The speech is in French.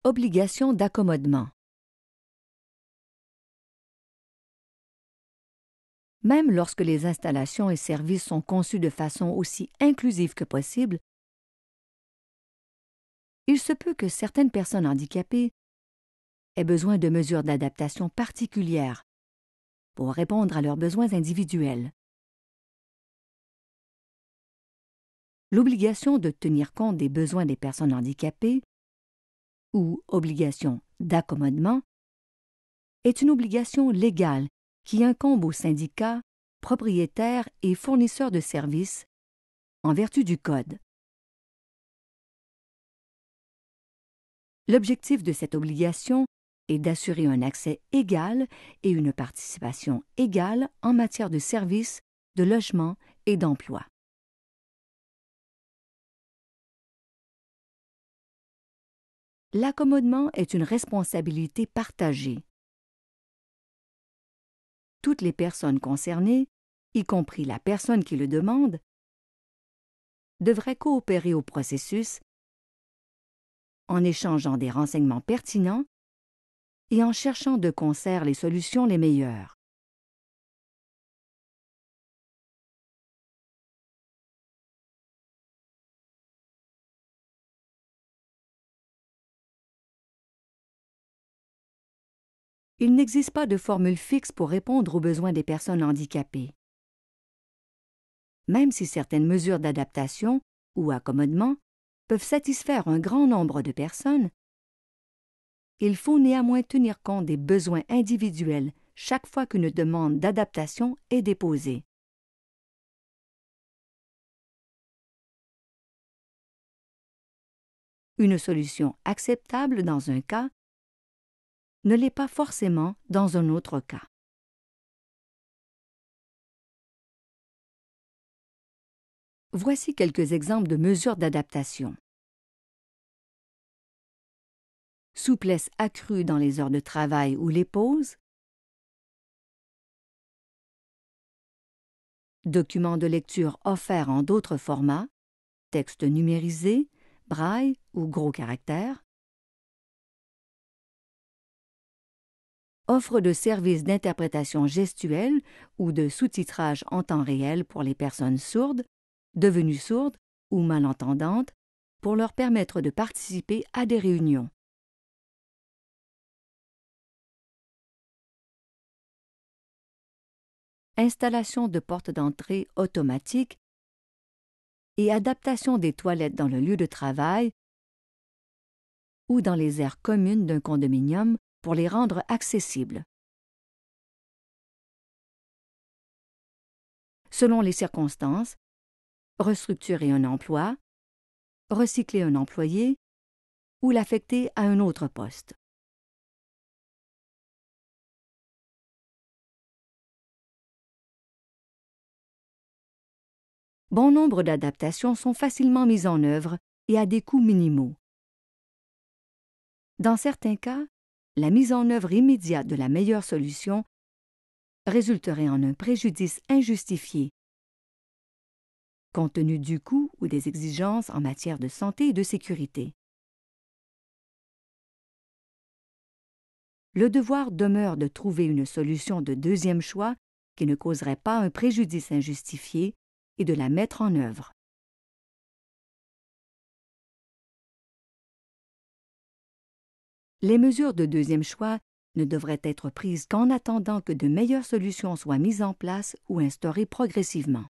Obligation d'accommodement. Même lorsque les installations et services sont conçus de façon aussi inclusive que possible, il se peut que certaines personnes handicapées aient besoin de mesures d'adaptation particulières pour répondre à leurs besoins individuels. L'obligation de tenir compte des besoins des personnes handicapées ou obligation d'accommodement est une obligation légale qui incombe aux syndicats, propriétaires et fournisseurs de services en vertu du Code. L'objectif de cette obligation est d'assurer un accès égal et une participation égale en matière de services, de logement et d'emploi. L'accommodement est une responsabilité partagée. Toutes les personnes concernées, y compris la personne qui le demande, devraient coopérer au processus en échangeant des renseignements pertinents et en cherchant de concert les solutions les meilleures. Il n'existe pas de formule fixe pour répondre aux besoins des personnes handicapées. Même si certaines mesures d'adaptation ou accommodement peuvent satisfaire un grand nombre de personnes, il faut néanmoins tenir compte des besoins individuels chaque fois qu'une demande d'adaptation est déposée. Une solution acceptable dans un cas ne l'est pas forcément dans un autre cas. Voici quelques exemples de mesures d'adaptation. Souplesse accrue dans les heures de travail ou les pauses. Documents de lecture offerts en d'autres formats, texte numérisé, braille ou gros caractères. Offre de services d'interprétation gestuelle ou de sous-titrage en temps réel pour les personnes sourdes, devenues sourdes ou malentendantes pour leur permettre de participer à des réunions. Installation de portes d'entrée automatiques et adaptation des toilettes dans le lieu de travail ou dans les aires communes d'un condominium pour les rendre accessibles. Selon les circonstances, restructurer un emploi, recycler un employé ou l'affecter à un autre poste. Bon nombre d'adaptations sont facilement mises en œuvre et à des coûts minimaux. Dans certains cas, la mise en œuvre immédiate de la meilleure solution résulterait en un préjudice injustifié, compte tenu du coût ou des exigences en matière de santé et de sécurité. Le devoir demeure de trouver une solution de deuxième choix qui ne causerait pas un préjudice injustifié et de la mettre en œuvre. Les mesures de deuxième choix ne devraient être prises qu'en attendant que de meilleures solutions soient mises en place ou instaurées progressivement.